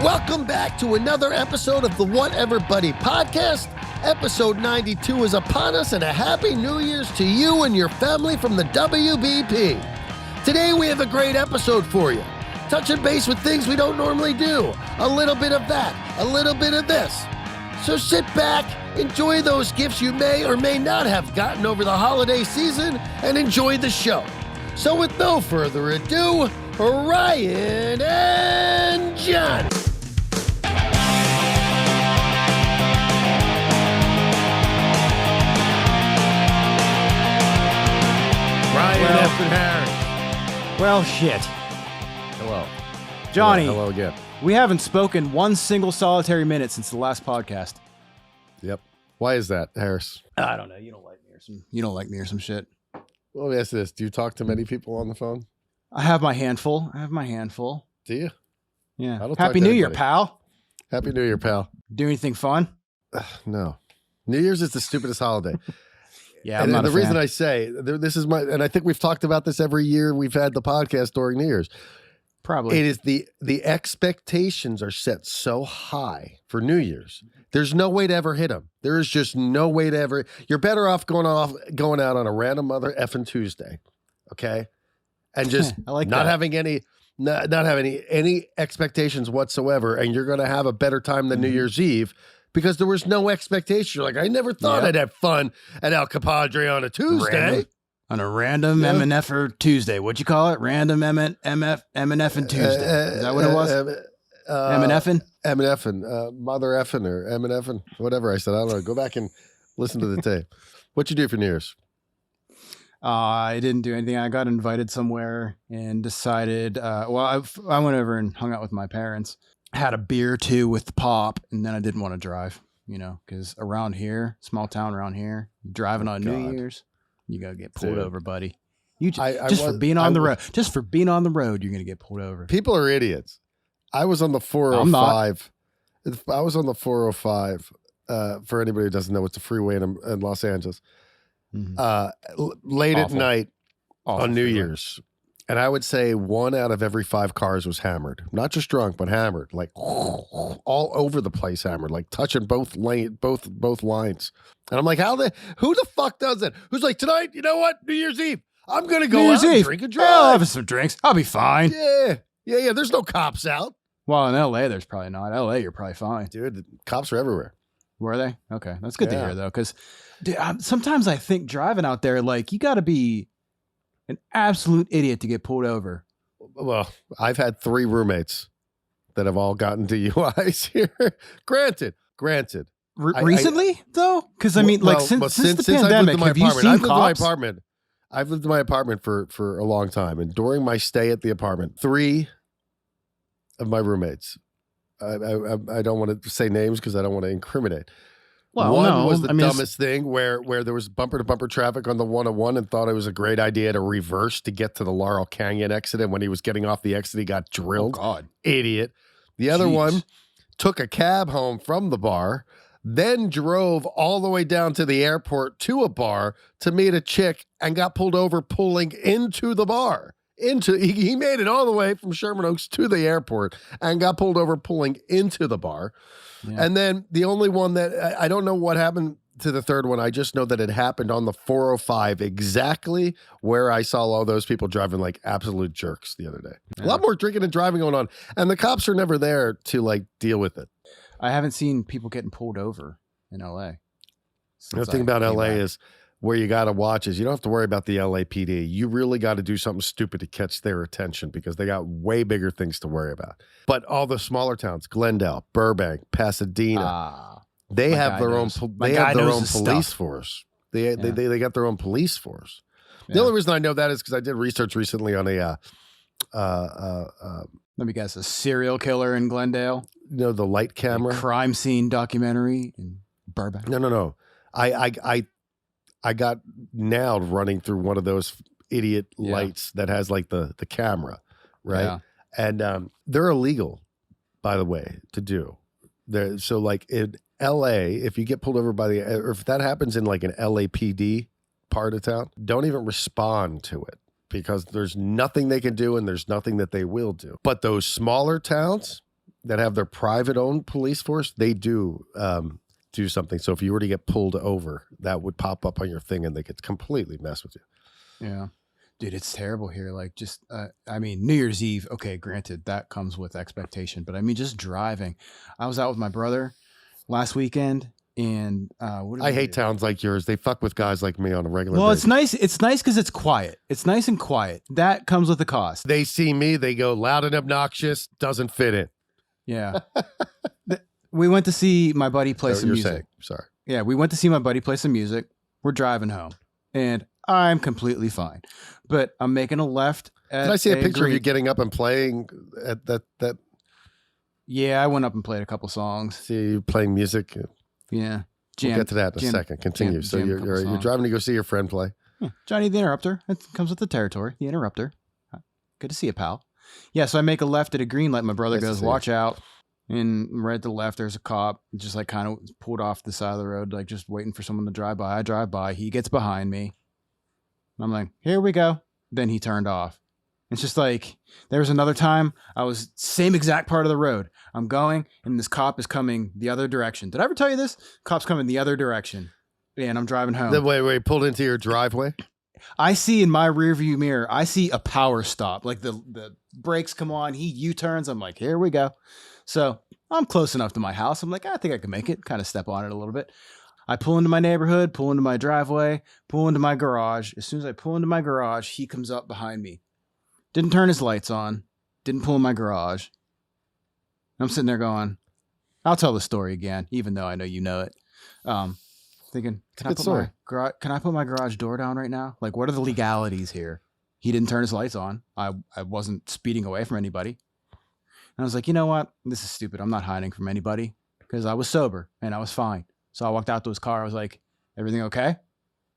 Welcome back to another episode of the Whatever Buddy podcast. Episode 92 is upon us, and a happy New Year's to you and your family from the WBP. Today we have a great episode for you. Touching base with things we don't normally do. A little bit of that, a little bit of this. So sit back, enjoy those gifts you may or may not have gotten over the holiday season, and enjoy the show. So with no further ado, Ryan and Jonny. Ryan F. and Harris. Well, shit. Hello. Jonny. Hello again. We haven't spoken one single solitary minute since the last podcast. Yep. Why is that, Harris? I don't know. You don't like me or some shit. Well, let me ask this. Do you talk to many people on the phone? I have my handful. Do you? Yeah. I don't talk Happy to New Year, anybody. pal. Happy New Year, pal. Do anything fun? No. New Year's is the stupidest holiday. Yeah, and I'm not the a reason fan. I say this is and I think we've talked about this every year we've had the podcast during New Year's. Probably. It is the expectations are set so high for New Year's. There's no way to ever hit them. There is just no way to ever. You're better off going out on a random mother effing Tuesday, okay, and just I like not that. having any expectations whatsoever, and you're going to have a better time than New Year's Eve. Because there was no expectation. You're like, I never thought I'd have fun at El Capadre on a Tuesday. On a random MNF Tuesday. What'd you call it? Random MNF and Tuesday. Is that what it was? MNFing? MNFing. Mother effing or MNFing. Whatever I said. I don't know. Go back and listen to the tape. What'd you do for New Year's? I didn't do anything. I got invited somewhere and decided, I went over and hung out with my parents. Had a beer or two with the pop, and then I didn't want to drive, because around here, small town around here, driving on New Year's, you gotta get pulled over, buddy. You for being on the road, you're gonna get pulled over. People are idiots. I was on the 405. I was on the 405. For anybody who doesn't know, it's a freeway in Los Angeles. Late at night on New Year's. And I would say 1 out of every 5 cars was hammered. Not just drunk, but hammered. Like all over the place hammered. Like touching both lines. And I'm like, who the fuck does that? Who's like, tonight, you know what? New Year's Eve. I'm going to go out and drink and drive. I'll have some drinks. I'll be fine. Yeah. There's no cops out. Well, in LA, there's probably not. LA, you're probably fine. Dude, the cops are everywhere. Were they? Okay. That's good to hear, though. Because sometimes I think driving out there, like, you got to be an absolute idiot to get pulled over. Well, I've had 3 roommates that have all gotten DUIs here. Granted. Recently, though? Because, since the pandemic, have you seen cops? I've lived in my apartment for a long time. And during my stay at the apartment, 3 of my roommates, I don't want to say names because I don't want to incriminate. Well, one was the dumbest thing where there was bumper-to-bumper traffic on the 101 and thought it was a great idea to reverse to get to the Laurel Canyon exit. And when he was getting off the exit, he got drilled. Oh, God. Idiot. The other one took a cab home from the bar, then drove all the way down to the airport to a bar to meet a chick and got pulled over pulling into the bar. He made it all the way from Sherman Oaks to the airport and got pulled over pulling into the bar. Yeah. And then the only one that I don't know what happened to the third one. I just know that it happened on the 405, exactly where I saw all those people driving like absolute jerks the other day. Yeah. A lot more drinking and driving going on. And the cops are never there to like deal with it. I haven't seen people getting pulled over in LA. The thing about LA is where you got to watch is you don't have to worry about the LAPD. You really got to do something stupid to catch their attention because they got way bigger things to worry about. But all the smaller towns, Glendale, Burbank, Pasadena, they have their own police force. They got their own police force. Yeah. The only reason I know that is because I did research recently on a let me guess, a serial killer in Glendale. The light camera crime scene documentary in Burbank. No. I got nailed running through one of those idiot lights that has like the camera, right? Yeah. And they're illegal, by the way, to do. So like in LA, if you get pulled over or if that happens in like an LAPD part of town, don't even respond to it because there's nothing they can do and there's nothing that they will do. But those smaller towns, that have their private owned police force, they do something. So if you were to get pulled over, that would pop up on your thing and they could completely mess with you. Yeah. Dude, it's terrible here. Like just, I mean, New Year's Eve, okay, granted that comes with expectation, but I mean, just driving. I was out with my brother last weekend and I hate towns like yours. They fuck with guys like me on a regular basis. Well, it's nice. It's nice because it's quiet. It's nice and quiet. That comes with the cost. They see me, they go loud and obnoxious, doesn't fit in. Yeah. We went to see my buddy play some music. Saying. Sorry. Yeah, we went to see my buddy play some music. We're driving home and I'm completely fine. But I'm making a left. Did I see a picture of you getting up and playing at that? Yeah, I went up and played a couple songs. See you playing music. Yeah. We'll get to that in a second. Continue. So you're driving to go see your friend play. Yeah. Johnny the Interrupter. It comes with the territory. The Interrupter. Good to see you, pal. Yeah, so I make a left at a green light. My brother goes, watch out. And right at the left, there's a cop just like kind of pulled off the side of the road, like just waiting for someone to drive by. I drive by. He gets behind me. I'm like, here we go. Then he turned off. It's just like, there was another time I was same exact part of the road. I'm going and this cop is coming the other direction. Did I ever tell you this? Cop's coming the other direction. And I'm driving home. The way he pulled into your driveway? I see in my rearview mirror, I see a power stop. Like the brakes come on, he U-turns. I'm like, here we go. So I'm close enough to my house. I'm like, I think I can make it. Kind of step on it a little bit. I pull into my neighborhood, pull into my driveway, pull into my garage. As soon as I pull into my garage, he comes up behind me. Didn't turn his lights on. Didn't pull in my garage. I'm sitting there going, I'll tell the story again, even though I know you know it. Thinking, can I put my garage door down right now? Like, what are the legalities here? He didn't turn his lights on. I wasn't speeding away from anybody. And I was like, you know what? This is stupid. I'm not hiding from anybody because I was sober and I was fine. So I walked out to his car. I was like, everything okay?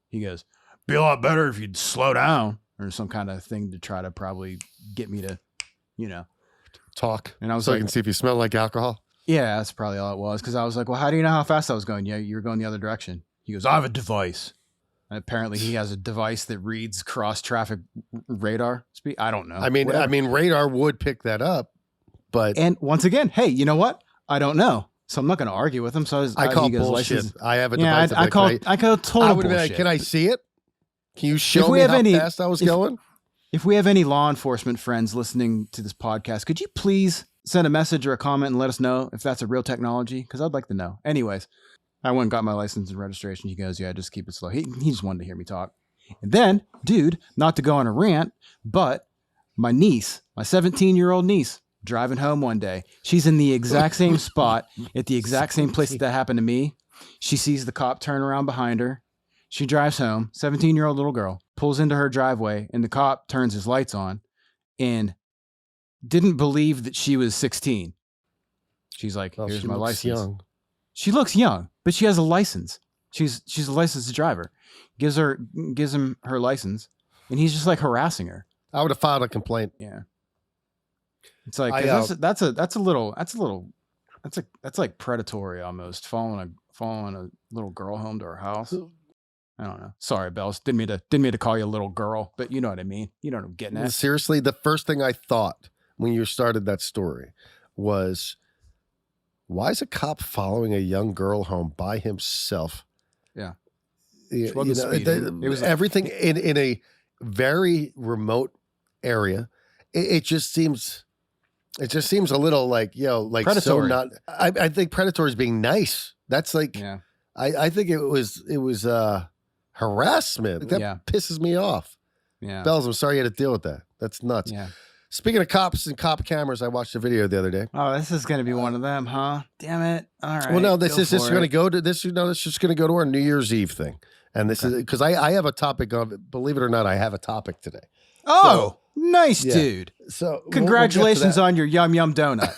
He goes, be a lot better if you'd slow down, or some kind of thing to try to probably get me to, talk. And I was so like, I can see if you smell like alcohol. Yeah, that's probably all it was. Because I was like, well, how do you know how fast I was going? Yeah, you were going the other direction. He goes, I have a device. And apparently he has a device that reads cross traffic radar speed. I don't know. I mean, radar would pick that up, but. And once again, hey, you know what? I don't know. So I'm not going to argue with him. So I call bullshit. I have a device. I call total bullshit. Like, can I see it? Can you show me how fast I was going? If we have any law enforcement friends listening to this podcast, could you please send a message or a comment and let us know if that's a real technology? Because I'd like to know. Anyways, I went and got my license and registration. He goes, yeah, just keep it slow. He just wanted to hear me talk. And then, dude, not to go on a rant, but my niece, my 17-year-old niece, driving home one day. She's in the exact same spot at the exact same place that happened to me. She sees the cop turn around behind her. She drives home, 17-year-old little girl, pulls into her driveway, and the cop turns his lights on and didn't believe that she was 16. She's like, here's my license. Young. She looks young, but she has a license. She's a licensed driver. Gives him her license, and he's just like harassing her. I would have filed a complaint. Yeah. It's like that's like predatory almost, following a little girl home to her house. I don't know. Sorry, Bells. Didn't mean to call you a little girl, but you know what I mean. You know what I'm getting at. Seriously, the first thing I thought when you started that story was, why is a cop following a young girl home by himself? Yeah. It was everything in a very remote area. It just seems a little like, predatory. So I think predatory is being nice. That's like, yeah. I think it was harassment. That pisses me off. Yeah. Bells, I'm sorry you had to deal with that. That's nuts. Yeah. Speaking of cops and cop cameras, I watched a video the other day. Oh, this is going to be one of them, huh? Damn it. All right. Well, no, this is just going to go to this. It's just going to go to our New Year's Eve thing. And this is because I have a topic on, believe it or not, I have a topic today. Oh, nice, dude. So congratulations on your yum yum donut.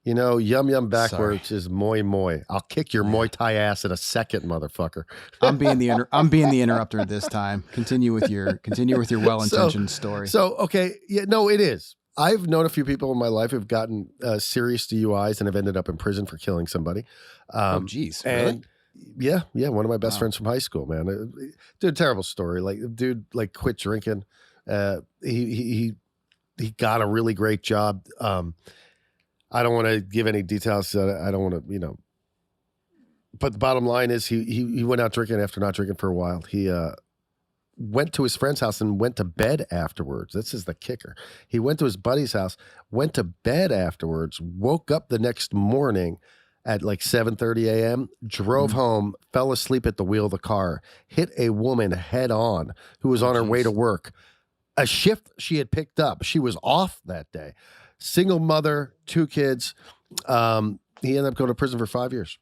Yum yum backwards is moi moi. I'll kick your Muay Thai ass in a second, motherfucker. I'm being the interrupter this time. Continue with your well-intentioned story. So okay, it is. I've known a few people in my life who've gotten serious DUIs and have ended up in prison for killing somebody. Geez, really? Yeah. One of my best friends from high school, man. Dude, terrible story. Like, dude, quit drinking. He got a really great job. I don't want to give any details. I don't want to, but the bottom line is he went out drinking after not drinking for a while. He went to his friend's house and went to bed afterwards. This is the kicker. He went to his buddy's house, went to bed afterwards, woke up the next morning at like 7:30 a.m., drove home, fell asleep at the wheel of the car, hit a woman head on who was on her way to work. A shift she had picked up. She was off that day. Single mother, 2 kids. He ended up going to prison for 5 years.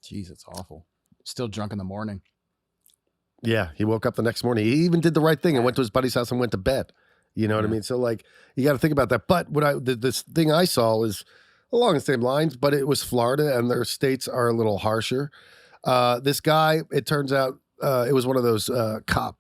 Jeez, it's awful. Still drunk in the morning. Yeah, he woke up the next morning. He even did the right thing and went to his buddy's house and went to bed. You know what I mean? So like, you got to think about that. But this thing I saw was along the same lines, but it was Florida, and their states are a little harsher. This guy, it turns out, it was one of those cop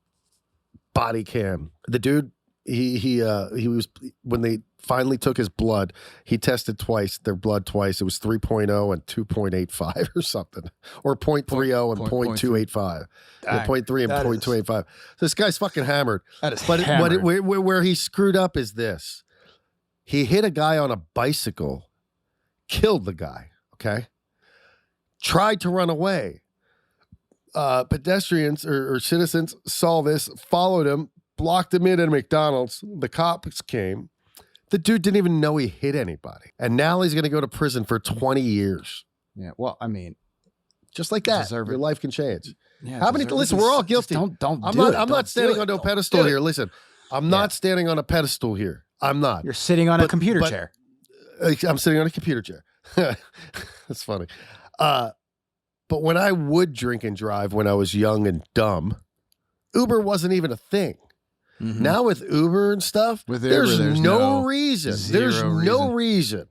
body cam. The dude, he was, when they finally took his blood, he tested their blood twice. It was 3.0 and 2.85 or something, or 0.30 and 0.285. 0.3 and 0.285. So this guy's fucking hammered. That is but hammered. Where he screwed up is this. He hit a guy on a bicycle, killed the guy, okay? Tried to run away. Pedestrians or citizens saw this, followed him, blocked him in at a McDonald's. The cops came. The dude didn't even know he hit anybody. And now he's going to go to prison for 20 years. Yeah, well, I mean, just like that, your life can change. Yeah, How many? Listen, we're all guilty. Don't. I'm not standing on a pedestal here. Listen, I'm not standing on a pedestal here. I'm not. You're sitting on a computer chair. I'm sitting on a computer chair. That's funny. But when I would drink and drive when I was young and dumb, Uber wasn't even a thing. Mm-hmm. Now with Uber and stuff, there's no reason. There's no reason.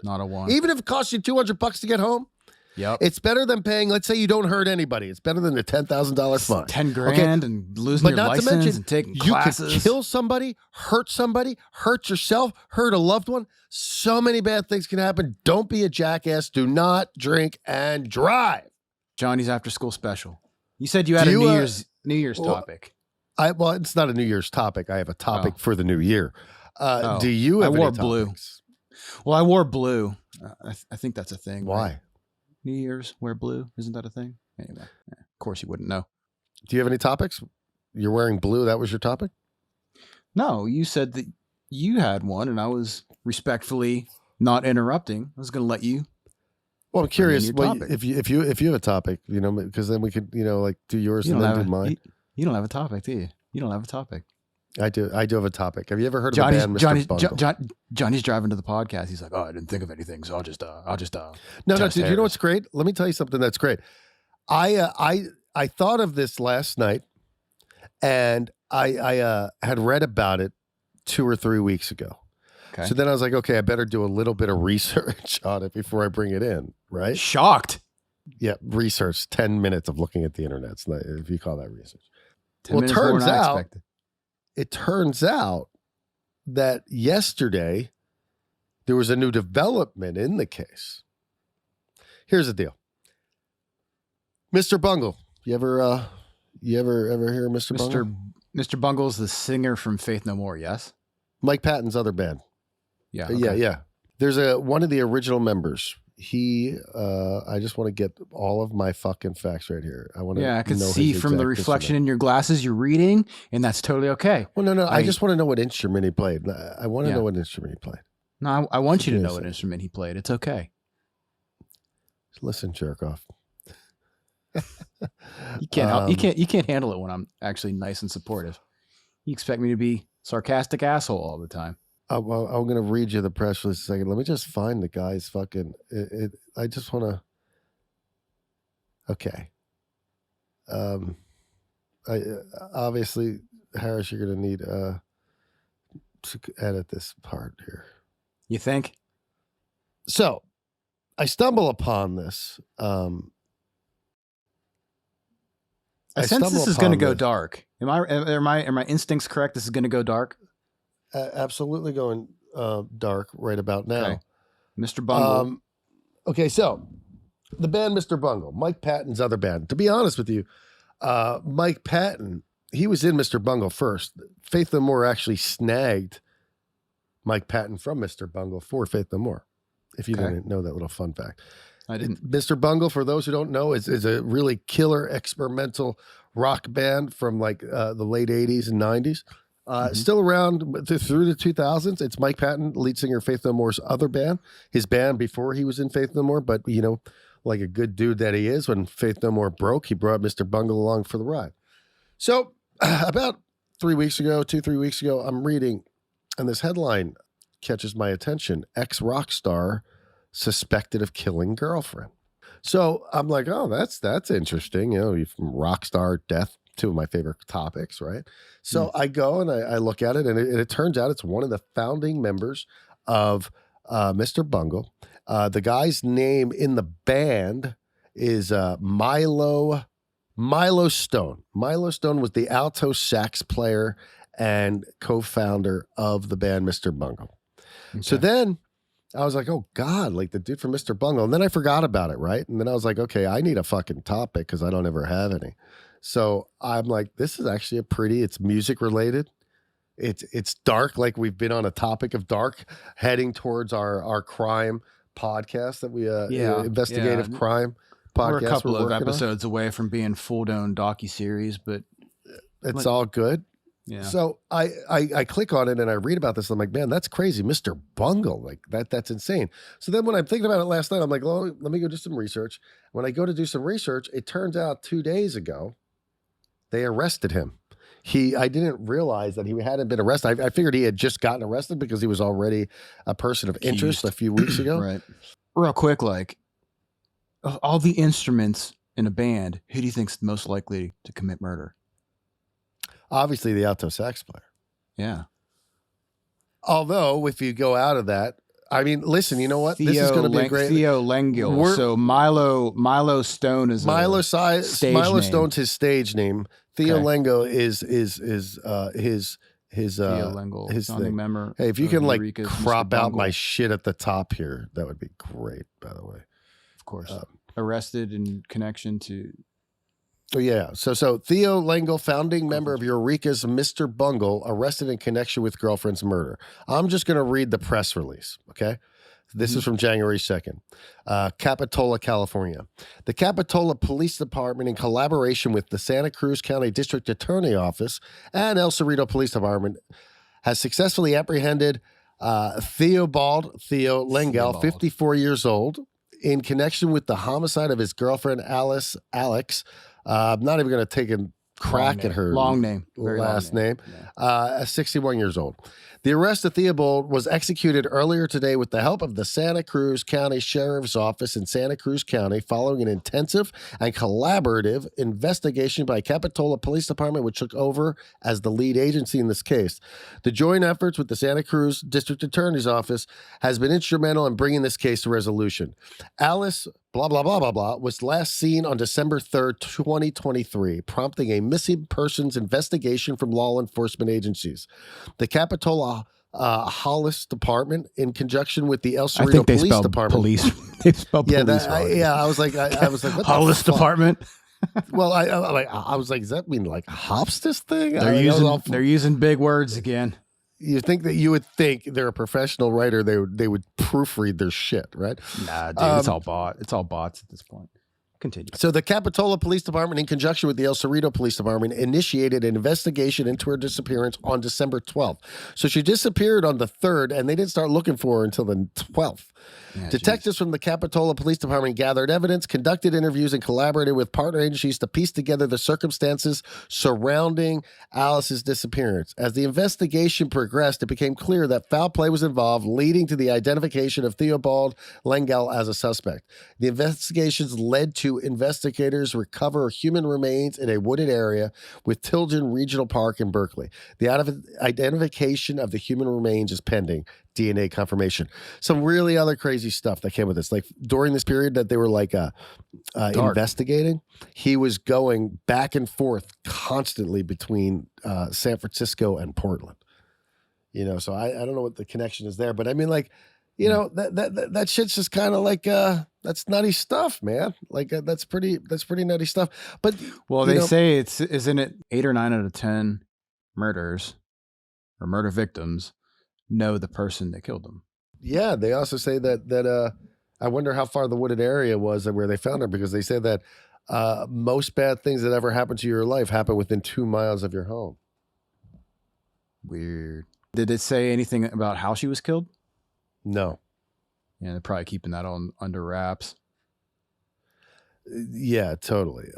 Not a one. Even if it costs you $200 to get home. Yep. It's better than paying, let's say you don't hurt anybody. It's better than the $10,000 fine. 10 grand and losing your license and taking classes. You could kill somebody, hurt yourself, hurt a loved one. So many bad things can happen. Don't be a jackass. Do not drink and drive. Johnny's after school special. You said you had a New Year's topic. Well, it's not a New Year's topic. I have a topic for the new year. Do you have any blue. topics? Well, I wore blue. I think that's a thing. Why? Right? New Year's wear blue. Isn't that a thing? Anyway, of course you wouldn't know. Do you have any topics? You're wearing blue. That was your topic? No, you said that you had one, and I was respectfully not interrupting. I was going to let you. Well, I'm curious. If you have a topic, because then we could, like do yours and then do mine. You don't have a topic, do you? You don't have a topic. I do have a topic. Have you ever heard of the band Mr. Bungle? Johnny's driving to the podcast. He's like, "Oh, I didn't think of anything, so I'll just No, dude, you know what's great? Let me tell you something that's great. I thought of this last night, and I had read about it 2 or 3 weeks ago. Okay. So then I was like, okay, I better do a little bit of research on it before I bring it in, right? Shocked. Yeah, research. 10 minutes of looking at the internet, if you call that research. 10 minutes more than I expected. It turns out that yesterday there was a new development in the case. Here's the deal. Mr. Bungle. You ever hear of Mr. Bungle? Mr. Bungle's the singer from Faith No More, yes? Mike Patton's other band. Yeah. Okay. Yeah. There's one of the original members. I just want to get all of my fucking facts right here. I can see from the reflection in your glasses you're reading, and that's totally okay. Well, no, I just want to know what instrument he played. I want to know what instrument he played. No, I want you to know what instrument he played. It's okay. Listen, jerk off. You can't handle it when I'm actually nice and supportive. You expect me to be sarcastic asshole all the time. I'm going to read you the press release a second. Let me just find the guy's fucking... I just want to... Okay. Obviously, Harris, you're going to need to edit this part here. You think? So, I stumble upon this. I sense this is going to go dark. Are my instincts correct? This is going to go dark? Absolutely going dark right about now. Okay. Mr. Bungle. Okay, so the band Mr. Bungle, Mike Patton's other band. To be honest with you, Mike Patton, he was in Mr. Bungle first. Faith No More actually snagged Mike Patton from Mr. Bungle for Faith No More. if you didn't know that little fun fact. I didn't. Mr. Bungle, for those who don't know, is a really killer experimental rock band from like the late 80s and 90s. Still around through the 2000s. It's Mike Patton, lead singer of Faith No More's other band, his band before he was in Faith No More. But, you know, like a good dude that he is, when Faith No More broke, he brought Mr. Bungle along for the ride. So about 3 weeks ago, 3 weeks ago, I'm reading, and this headline catches my attention: ex-rock star suspected of killing girlfriend. So I'm like, oh, that's interesting. You know, from rock star death, two of my favorite topics, right? So I go and I look at it, and it turns out it's one of the founding members of Mr. Bungle. The guy's name in the band is Milo Stone. Milo Stone was the alto sax player and co-founder of the band Mr. Bungle. Okay. So then I was like, oh God, like the dude from Mr. Bungle. And then I forgot about it, right? And then I was like, okay, I need a fucking topic because I don't ever have any. So I'm like, this is actually it's music related. It's dark, like we've been on a topic of dark, heading towards our crime podcast that we investigative crime podcast. We're a couple of episodes away from being full-blown docuseries, but it's all good. Yeah. So I click on it and I read about this. I'm like, man, that's crazy. Mr. Bungle, like that's insane. So then when I'm thinking about it last night, I'm like, well, let me go do some research. When I go to do some research, it turns out 2 days ago, they arrested him. I didn't realize that he hadn't been arrested. I figured he had just gotten arrested because he was already a person of interest a few weeks ago. Right. Real quick, like, of all the instruments in a band, who do you think's most likely to commit murder? Obviously, the alto sax player. Yeah. Although, if you go out of that, I mean, listen, you know what? This is going to be great. Theo Lengyel. So Milo Stone is Milo Stone's his stage name. Theo Lengyel is his Theo Lengyel, his founding thing. member. Hey, if you can like Eureka's crop out my shit at the top here, that would be great. By the way, of course, arrested in connection to. Oh yeah, so Theo Lengyel, founding member of Eureka's Mr. Bungle, arrested in connection with girlfriend's murder. I'm just going to read the press release, okay? This is from January 2nd. Capitola, California. The Capitola Police Department, in collaboration with the Santa Cruz County District Attorney Office and El Cerrito Police Department, has successfully apprehended Theo Lengyel, 54 years old, in connection with the homicide of his girlfriend, Alex. I'm not even going to take a crack at her last name. Yeah. 61 years old. The arrest of Theobald was executed earlier today with the help of the Santa Cruz County Sheriff's Office in Santa Cruz County, following an intensive and collaborative investigation by Capitola Police Department, which took over as the lead agency in this case. The joint efforts with the Santa Cruz District Attorney's Office has been instrumental in bringing this case to resolution. Alice blah, blah, blah, blah, blah, was last seen on December 3rd, 2023, prompting a missing persons investigation from law enforcement agencies. The Capitola Hollis Department, in conjunction with the El Cerrito Police Department. They spelled police. I was like, what Hollis Department. Well, I was like, does that mean like Hopstis thing? They're using big words again. You would think they're a professional writer. They would proofread their shit, right? Nah, dude, it's all bot. It's all bots at this point. Continue. So the Capitola Police Department, in conjunction with the El Cerrito Police Department, initiated an investigation into her disappearance on December 12th. So she disappeared on the 3rd, and they didn't start looking for her until the 12th. Yeah, detectives from the Capitola Police Department gathered evidence, conducted interviews, and collaborated with partner agencies to piece together the circumstances surrounding Alice's disappearance. As the investigation progressed, it became clear that foul play was involved, leading to the identification of Theobald Lengyel as a suspect. The investigations led to investigators recover human remains in a wooded area with Tilden Regional Park in Berkeley. The identification of the human remains is pending DNA confirmation. Some really other crazy stuff that came with this. Like during this period that they were like investigating, he was going back and forth constantly between San Francisco and Portland. You know, so I don't know what the connection is there, but I mean, like, you know, that shit's just kind of like that's nutty stuff, man. Like that's pretty nutty stuff. But well, they say isn't it 8 or 9 out of 10 murders or murder victims know the person that killed them? yeah, they also say that I wonder how far the wooded area was where they found her, because they say that most bad things that ever happen to your life happen within 2 miles of your home. Weird. Did it say anything about how she was killed? No. Yeah, they're probably keeping that on under wraps. Yeah, totally.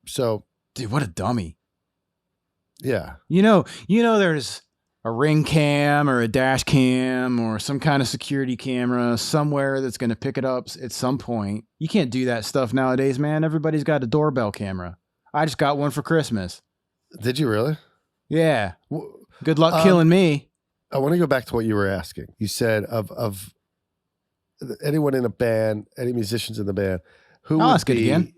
So, dude, what a dummy. Yeah. You know, there's a ring cam or a dash cam or some kind of security camera somewhere that's going to pick it up at some point. You can't do that stuff nowadays, man. Everybody's got a doorbell camera. I just got one for Christmas. Did you really? Yeah. Good luck killing me. I want to go back to what you were asking. You said of anyone in a band, any musicians in the band, who I'll would ask it again.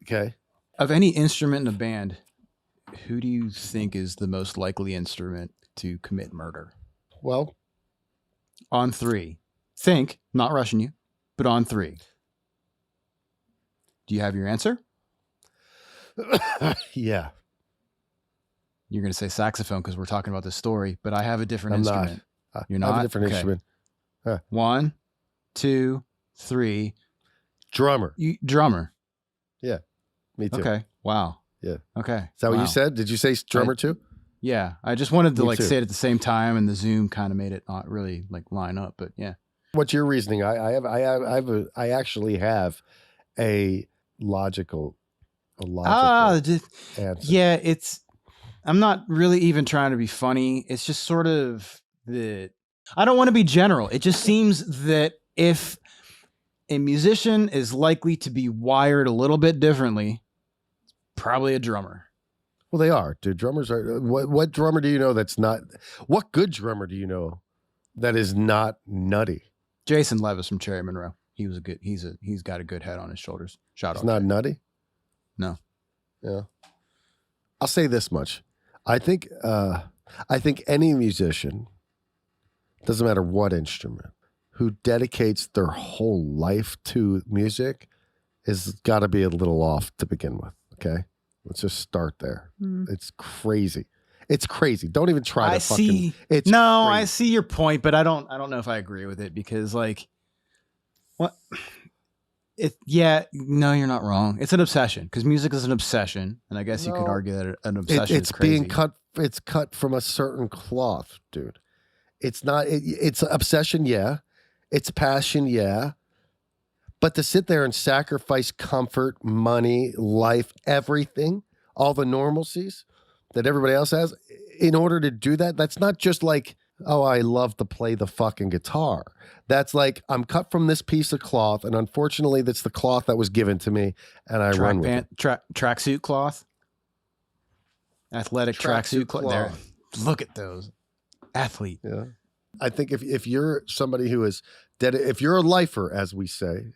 Okay. Of any instrument in a band, who do you think is the most likely instrument to commit murder? Well, on 3. Think, not rushing you, but on 3. Do you have your answer? Yeah. You're going to say saxophone because we're talking about this story, but I have a different instrument. You're not? I have a different instrument. 1, 2, 3. Drummer. Drummer. Yeah. Me too. Okay. Wow. Yeah. Okay. Is that what you said? Did you say drummer too? Yeah. I just wanted to Me too. say it at the same time, and the Zoom kind of made it not really line up, but yeah. What's your reasoning? I actually have a logical answer. Yeah, I'm not really even trying to be funny. It's just sort of that I don't want to be general. It just seems that if a musician is likely to be wired a little bit differently, it's probably a drummer. Well, they are, dude. Drummers are. What drummer do you know that's not? What good drummer do you know that is not nutty? Jason Levis from Cherry Monroe. He was a good. He's got a good head on his shoulders. Shout out. He's not nutty. No. Yeah. I'll say this much. I think any musician, doesn't matter what instrument, who dedicates their whole life to music has got to be a little off to begin with. Okay, let's just start there. It's crazy. It's crazy. Don't even try to fucking. It's crazy. I see your point, but I don't know if I agree with it because what? No, you're not wrong. It's an obsession because music is an obsession, and I guess you could argue that an obsession is crazy. Being cut. It's cut from a certain cloth, dude. It's not. It's obsession, yeah. It's passion, yeah. But to sit there and sacrifice comfort, money, life, everything, all the normalcies that everybody else has, in order to do that, that's not just like, oh, I love to play the fucking guitar. That's like, I'm cut from this piece of cloth, and unfortunately, that's the cloth that was given to me, and I run with it. Tracksuit cloth? Athletic tracksuit cloth. There. Look at those. Athlete. Yeah. I think if you're somebody who is if you're a lifer, as we say,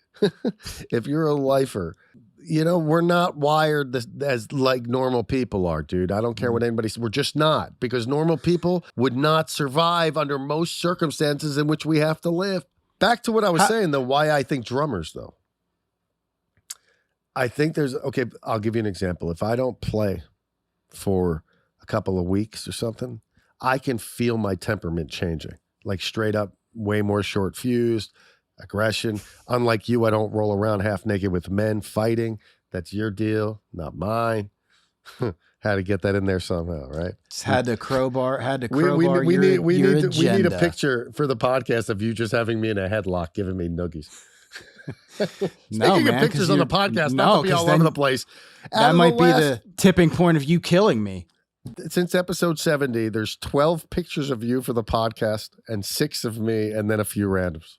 if you're a lifer, we're not wired as like normal people are, dude. I don't care what anybody says. We're just not, because normal people would not survive under most circumstances in which we have to live. Back to what I was saying, though, why I think drummers, though. I think I'll give you an example. If I don't play for a couple of weeks or something, I can feel my temperament changing, like straight up, way more short fused, aggression. Unlike you, I don't roll around half naked with men fighting. That's your deal, not mine. Had to get that in there somehow, right? Just had to crowbar. We need a picture for the podcast of you just having me in a headlock, giving me noogies. Taking pictures on the podcast, not to be all over the place. That might be the tipping point of you killing me. Since episode 70, there's 12 pictures of you for the podcast and 6 of me, and then a few randoms.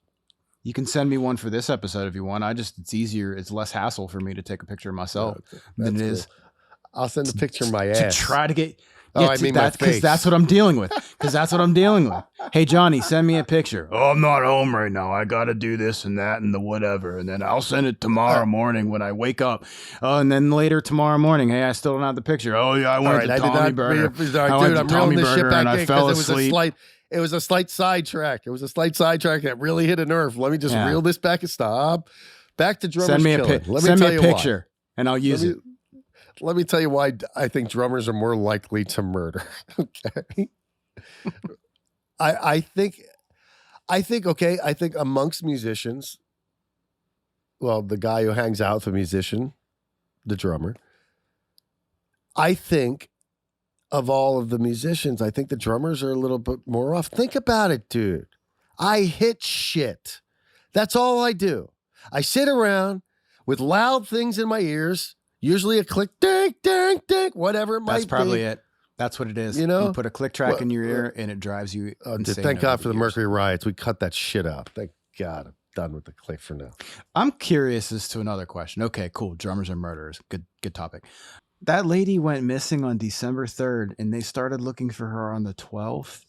You can send me one for this episode if you want. It's easier. It's less hassle for me to take a picture of myself than it is. I'll send a picture of my ass. To try to get. I mean my face. Because that's what I'm dealing with. Hey, Johnny, send me a picture. Oh, I'm not home right now. I got to do this and that and the whatever. And then I'll send it tomorrow morning when I wake up. Oh, and then later tomorrow morning, hey, I still don't have the picture. Oh, yeah, I went to Tommy Burger. Dude, I'm reeling this shit back in because it was a slight sidetrack. It was a slight sidetrack that really hit a nerve. Let me just reel this back and stop. Back to drummers Send me a picture, and I'll use it. Let me tell you why I think drummers are more likely to murder. Okay. I think I think amongst musicians, well, the guy who hangs out with a musician, the drummer, I think of all of the musicians, I think the drummers are a little bit more off. Think about it, dude. I hit shit. That's all I do. I sit around with loud things in my ears, usually a click, ding, ding, ding, whatever it might be. That's probably it. That's what it is. You know? You put a click track in your ear and it drives you insane. Thank God for the Mercury riots. We cut that shit out. Thank God. I'm done with the click for now. I'm curious as to another question. Okay, cool. Drummers are murderers. Good topic. That lady went missing on December 3rd and they started looking for her on the 12th.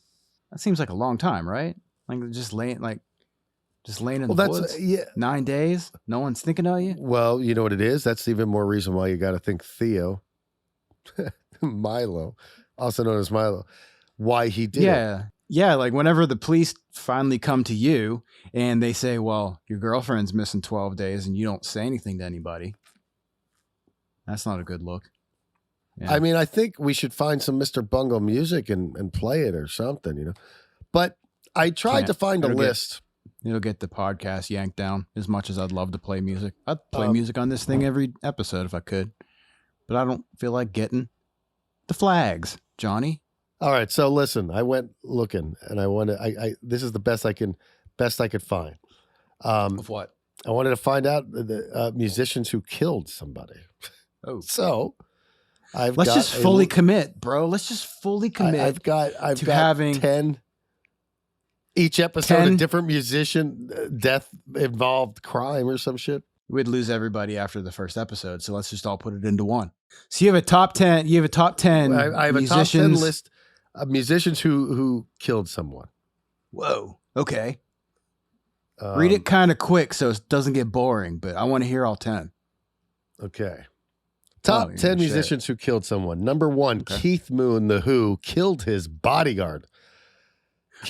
That seems like a long time, right? Like just laying in the woods. 9 days. No one's thinking of you. Well, you know what it is? That's even more reason why you got to think Theo, Milo, also known as Milo, why he did it. Yeah. Like whenever the police finally come to you and they say, well, your girlfriend's missing 12 days and you don't say anything to anybody. That's not a good look. Yeah. I mean, I think we should find some Mr. Bungle music and play it or something, you know. But I tried to find a list. It'll get the podcast yanked down as much as I'd love to play music. I'd play music on this thing every episode if I could. But I don't feel like getting the flags, Johnny. All right, so listen, I went looking and I this is the best I could find. Of what? I wanted to find out the musicians who killed somebody. Oh. So Let's just fully commit, bro. Let's just fully commit. I've got having 10. Each episode, a different musician, death involved crime or some shit. We'd lose everybody after the first episode, so let's just all put it into one. So you have a top 10. You have a top 10. I have a top 10 list of musicians who killed someone. Whoa. Okay. Read it kind of quick so it doesn't get boring, but I want to hear all 10. Okay. Top 10 musicians who killed someone. Number 1, Keith Moon, The Who, killed his bodyguard.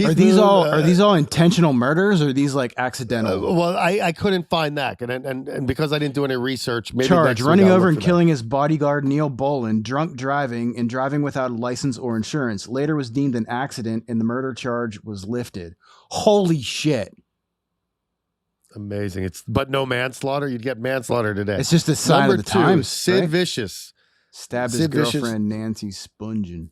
Are these all intentional murders or are these like accidental? Well, I couldn't find that. And because I didn't do any research, maybe charge running over and killing his bodyguard, Neil Boland, drunk driving and driving without a license or insurance. Later was deemed an accident and the murder charge was lifted. Holy shit. Amazing. But no manslaughter. You'd get manslaughter today. It's just a sign of the times. Sid Vicious stabbed his girlfriend Nancy Spungen.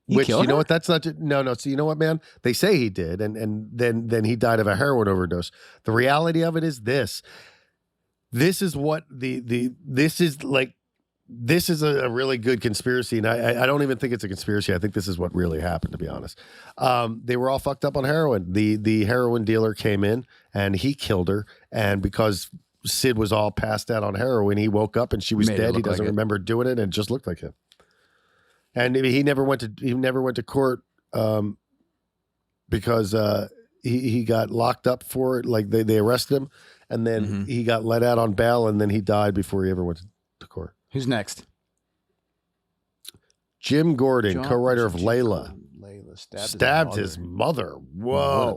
Which, you know what? That's not no. So you know what, man? They say he did, and then he died of a heroin overdose. The reality of it is this. This is what this is a really good conspiracy, and I don't even think it's a conspiracy. I think this is what really happened, to be honest. They were all fucked up on heroin. The heroin dealer came in and he killed her, and because Sid was all passed out on heroin, he woke up and she was dead. He doesn't remember doing it, and it just looked like him. And he never went to court because he got locked up for it. Like they arrested him, and then he got let out on bail, and then he died before he ever went to court. Who's next? Jim Gordon, co-writer of Layla. Layla stabbed his mother. Whoa! What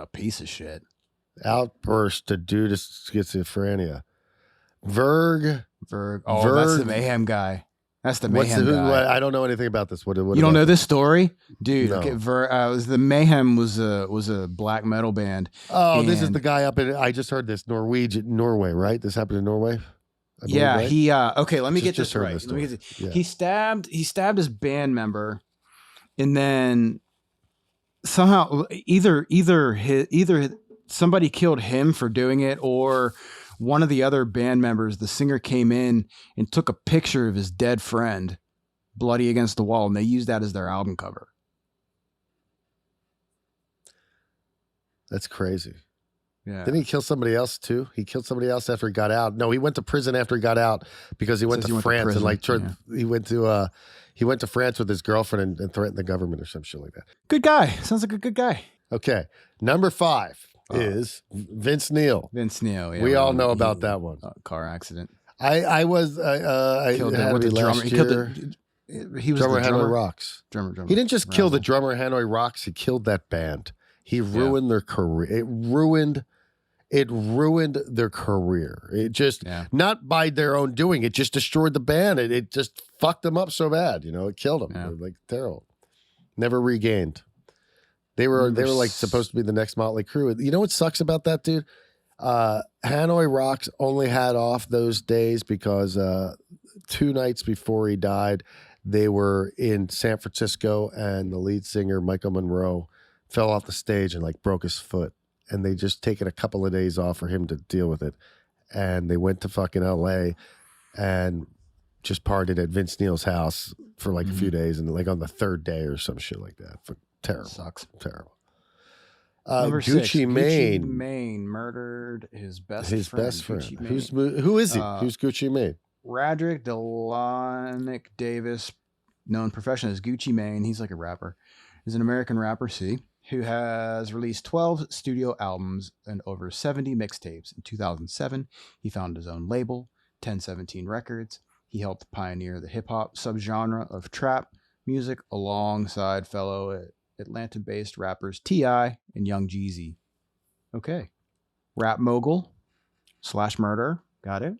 a piece of shit. Outburst to due to schizophrenia. Verg. Oh, that's the mayhem guy. That's the mayhem guy. I don't know anything about this. What you don't know this story, dude? No. Okay, the mayhem was a black metal band. Oh, this is the guy up in. I just heard this Norway, right? This happened in Norway. Yeah, right? He. Okay, let me get this right. Yeah. He stabbed his band member, and then somehow either somebody killed him for doing it, or one of the other band members, the singer, came in and took a picture of his dead friend bloody against the wall, and they used that as their album cover. That's crazy. Yeah. Didn't he kill somebody else too? He killed somebody else after he got out. No, he went to prison after he got out because he went to France and he went to France with his girlfriend and threatened the government or some shit like that. Good guy. Sounds like a good guy. Okay. Number 5 is Vince Neil. Vince Neil. Yeah, we all know about that one. Car accident. I killed him with the drummer. He was drummer the Hanoi Rocks. Drummer. He didn't just kill the drummer Hanoi Rocks. He killed that band. He ruined their career. It ruined their career. It just not by their own doing. It just destroyed the band. It just fucked them up so bad. You know, it killed them. Yeah. Like terrible. Never regained. They were like supposed to be the next Motley Crue. You know what sucks about that, dude? Hanoi Rocks only had off those days because 2 nights before he died, they were in San Francisco, and the lead singer Michael Monroe fell off the stage and like broke his foot, and they just taken a couple of days off for him to deal with it, and they went to fucking LA and just partied at Vince Neil's house for like a few days, and like on the 3rd day or some shit like that. Terrible. Sucks. Terrible. Number Gucci 6, Mane. Gucci Mane murdered his best friend. Gucci Mane. Who is he? Who's Gucci Mane? Radrick Delonic Davis, known professionally as Gucci Mane. He's like a rapper. He's an American rapper, who has released 12 studio albums and over 70 mixtapes. In 2007, he founded his own label, 1017 Records. He helped pioneer the hip-hop subgenre of trap music alongside fellow Atlanta-based rappers T.I. and Young Jeezy. Okay. Rap mogul / murderer. Got it.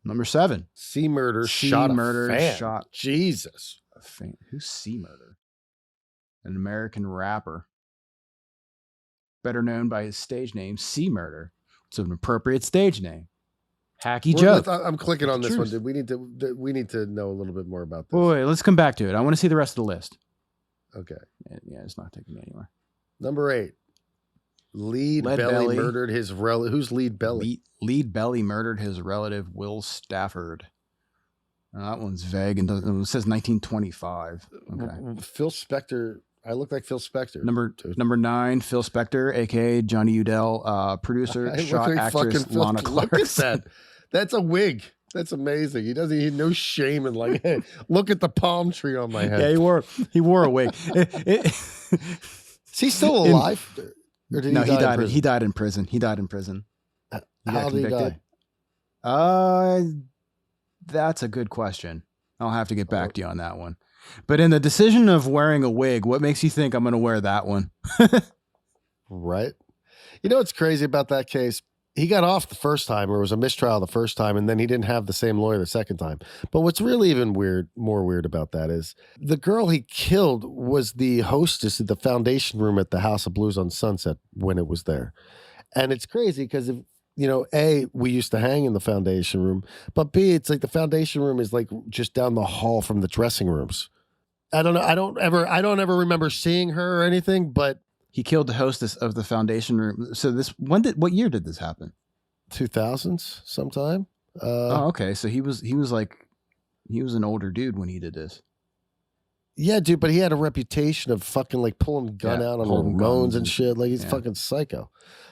Number 7. C Murder shot a fan. Jesus. A fan. Who's C Murder? An American rapper. Better known by his stage name, C Murder. It's an appropriate stage name. Hacky joke. I'm clicking on this one, dude. We need to know a little bit more about this. Wait, let's come back to it. I want to see the rest of the list. Okay. Yeah, it's not taking me anywhere. Number 8. Lead Belly murdered his relative. Who's Lead Belly? Lead Belly murdered his relative, Will Stafford. That one's vague and it says 1925. Okay. Phil Spector. I look like Phil Spector. Number 9, Phil Spector, a.k.a. Johnny Udell, producer, shot actress Lana Clark. Look at that. That's a wig. That's amazing. He no shame in like, hey, look at the palm tree on my head. Yeah, he wore a wig. Is he still alive? Or did he died. He died in prison. He died in prison. How did he die? That's a good question. I'll have to get back to you on that one. But in the decision of wearing a wig, what makes you think I'm going to wear that one? Right. You know what's crazy about that case? He got off the first time, or it was a mistrial the first time, and then he didn't have the same lawyer the second time. But what's really even more weird about that is the girl he killed was the hostess at the Foundation Room at the House of Blues on Sunset when it was there. And it's crazy because A, we used to hang in the Foundation Room, but B, it's like the Foundation Room is like just down the hall from the dressing rooms. I don't know. I don't ever remember seeing her or anything, but he killed the hostess of the Foundation Room. So what year did this happen? 2000s sometime. Okay. So he was an older dude when he did this. Yeah, dude, but he had a reputation of fucking like pulling a gun out on hormones and shit. Like he's fucking psycho.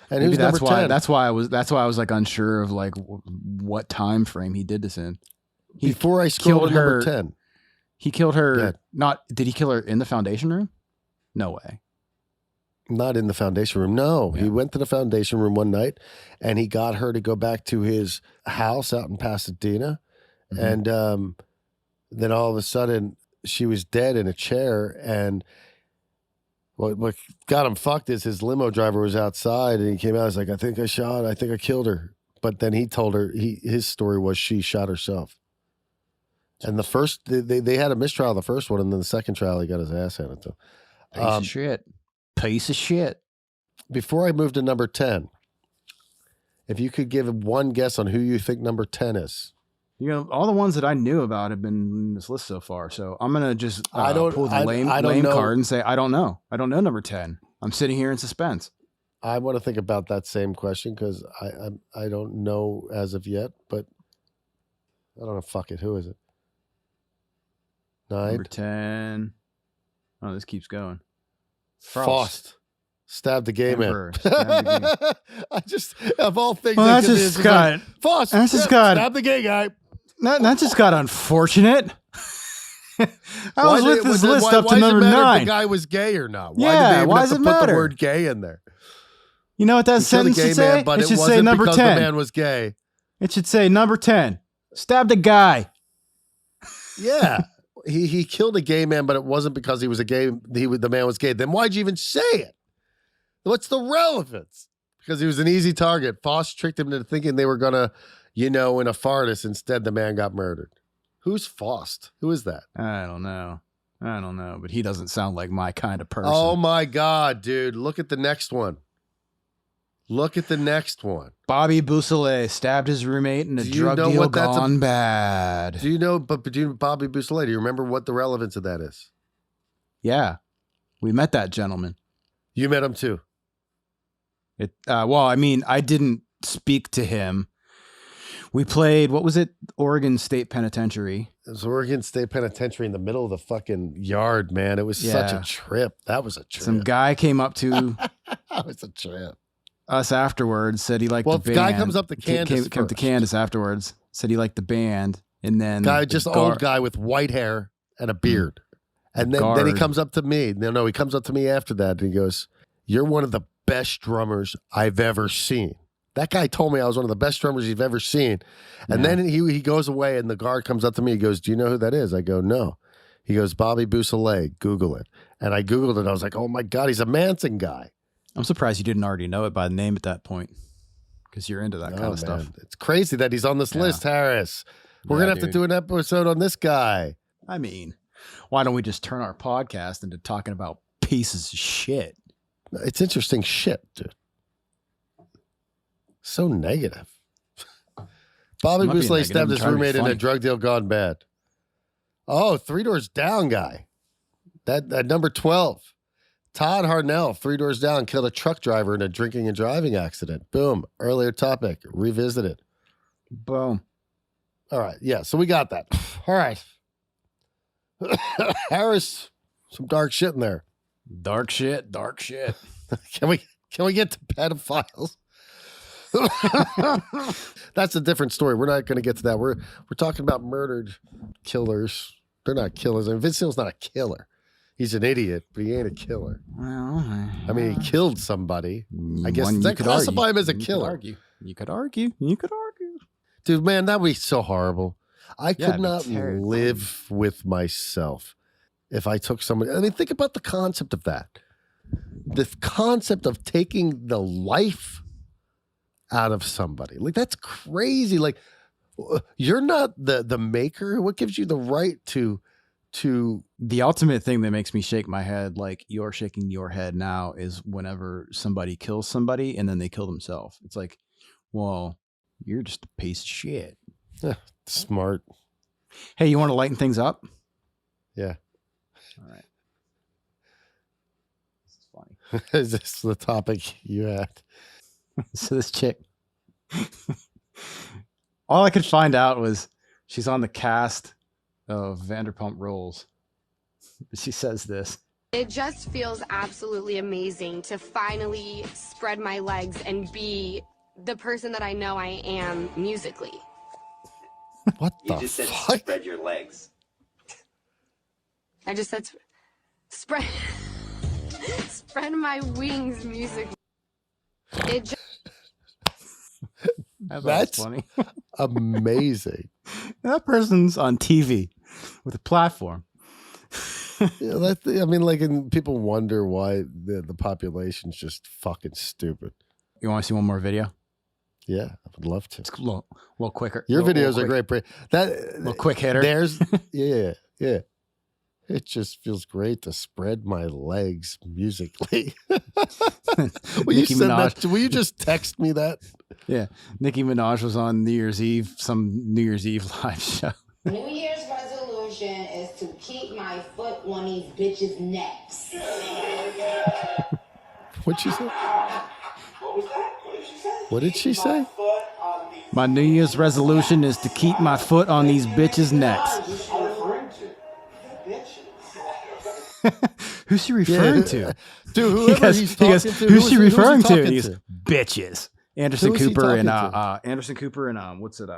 And maybe that's why 10. that's why I was like unsure of like what time frame he did this in. Before I scrolled to number 10. He killed her. Did he kill her in the Foundation Room? No way. Not in the Foundation Room. No, he went to the Foundation Room one night and he got her to go back to his house out in Pasadena. Mm-hmm. And then all of a sudden she was dead in a chair. And what got him fucked is his limo driver was outside and he came out. He's like, I think I killed her. But then he told her his story was she shot herself. And the first, they had a mistrial the first one, and then the second trial he got his ass handed to him. Piece of shit. Before I move to number 10, if you could give one guess on who you think number 10 is. All the ones that I knew about have been in this list so far. So I'm going to just pull the lame card and say, I don't know. I don't know number 10. I'm sitting here in suspense. I want to think about that same question because I don't know as of yet, but I don't know. Fuck it. Who is it? 9. Number 10. Oh, this keeps going. Faust. Stabbed the gay man. I just, of all things, well, that's just got Faust. That's just got stabbed the gay guy. That just got unfortunate. I was with this list up to number 9. If the guy was gay or not? Why does it matter? Put the word gay in there. You know what that sentence should say? But it should say number 10. The man was gay. It should say number 10. Stabbed a guy. Yeah. He killed a gay man, but it wasn't because he was a gay. The man was gay. Then why'd you even say it? What's the relevance? Because he was an easy target. Faust tricked him into thinking they were gonna, in a farce. Instead, the man got murdered. Who's Faust? Who is that? I don't know. I don't know, but he doesn't sound like my kind of person. Oh my God, dude. Look at the next one. Look at the next one. Bobby Beausoleil stabbed his roommate in a drug deal gone bad. Do you know Bobby Beausoleil? Do you remember what the relevance of that is? Yeah. We met that gentleman. You met him too. Well, I mean, I didn't speak to him. We played, what was it? Oregon State Penitentiary. It was Oregon State Penitentiary in the middle of the fucking yard, man. It was such a trip. That was a trip. Some guy came up to that was a trip. Us afterwards, said he liked the band. Well, the guy comes up to Candace came to Candace afterwards, said he liked the band, and then old guy with white hair and a beard. And then he comes up to me. No, he comes up to me after that and he goes, "You're one of the best drummers I've ever seen." That guy told me I was one of the best drummers you've ever seen. And then he goes away and the guard comes up to me. He goes, "Do you know who that is?" I go, "No." He goes, "Bobby Beausoleil, Google it." And I Googled it. I was like, oh my God, he's a Manson guy. I'm surprised you didn't already know it by the name at that point, because you're into that kind of stuff. It's crazy that he's on this list, Harris. We're going to have to do an episode on this guy. I mean, why don't we just turn our podcast into talking about pieces of shit? It's interesting shit, dude. So negative. Bobby Beausoleil stabbed his roommate in a drug deal gone bad. Oh, Three Doors Down guy. That number 12. Todd Harnell, 3 Doors Down, killed a truck driver in a drinking and driving accident. Boom. Earlier topic. Revisited. Boom. All right. Yeah. So we got that. All right. Harris, some dark shit in there. Dark shit. Dark shit. Can we get to pedophiles? That's a different story. We're not going to get to that. We're talking about murdered killers. They're not killers. I mean, Vince Neil's not a killer. He's an idiot, but he ain't a killer. Well, I mean, he killed somebody. I guess that classify him as a killer. You could argue. Dude, man, that would be so horrible. I could not live with myself if I took somebody. I mean, think about the concept of that. The concept of taking the life out of somebody. Like, that's crazy. Like, you're not the maker. What gives you the right to the ultimate thing that makes me shake my head, like you're shaking your head now, is whenever somebody kills somebody and then they kill themselves. It's like, well, you're just a piece of shit. Smart. Hey, you want to lighten things up? Yeah. All right. This is funny. Is this the topic you had? So this chick, all I could find out was she's on the cast of Vanderpump Rules. She says this: "It just feels absolutely amazing to finally spread my legs and be the person that I know I am musically." What you just said spread your legs. I just said spread my wings musically. It just That's funny. Amazing. That person's on TV with a platform. Yeah, I mean, like, and people wonder why the population's just fucking stupid. You want to see one more video? Yeah, I would love to. It's a little quicker. Your videos are great. Little quick hitter. Yeah. It just feels great to spread my legs musically. Will you just text me that? Yeah. Nicki Minaj was on New Year's Eve, some New Year's Eve live show. New Year's resolution is to keep my foot on these bitches' necks. What'd she say? What did she say? My New Year's resolution is to keep my foot on these bitches' necks. Who's she referring to? Dude, whoever he's talking to. Who's she referring to? And he's to? bitches. Anderson Cooper and what's it?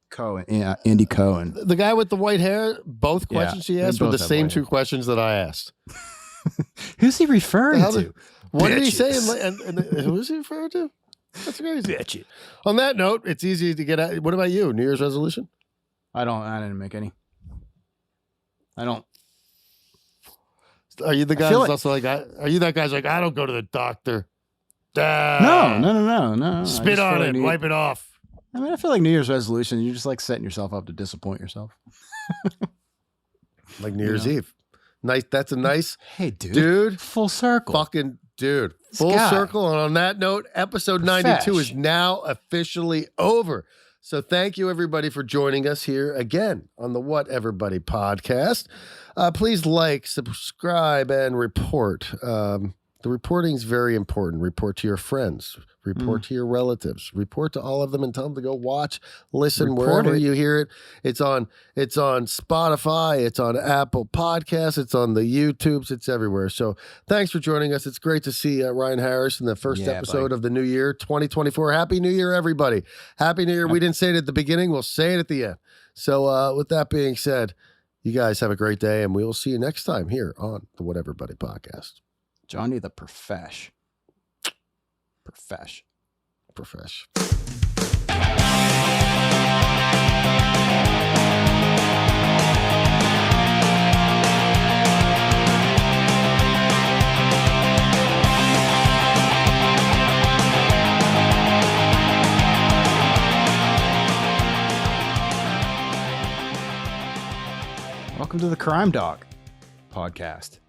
Cohen, Andy Cohen. The guy with the white hair. Both questions she asked were the same two questions that I asked. Who's he referring to? What did he say? And who is he referring to? That's crazy. Bitches. On that note, it's easy to get out. What about you? New Year's resolution? I didn't make any. I don't. Are you the guy who's also like, are you that guy's like, I don't go to the doctor? No. Spit on it, wipe it off. I mean, I feel like New Year's resolution, you're just like setting yourself up to disappoint yourself. Like New Year's Eve. Nice. That's a nice Hey, dude. dude. Full circle. Fucking dude. This Full guy. circle. And on that note, episode 92 is Profesh. now officially over. So thank you, everybody, for joining us here again on the What Everybody podcast. Please like, subscribe, and report. The reporting is very important. Report to your friends. Report to your relatives. Report to all of them and tell them to go watch, listen, wherever you hear it. It's on Spotify. It's on Apple Podcasts. It's on the YouTubes. It's everywhere. So thanks for joining us. It's great to see Ryan Harris in the first episode of the new year, 2024. Happy New Year, everybody. Happy New Year. We didn't say it at the beginning. We'll say it at the end. So with that being said, you guys have a great day, and we will see you next time here on the What Everybody podcast. Jonny the Profesh. Welcome to the Crime Doc podcast.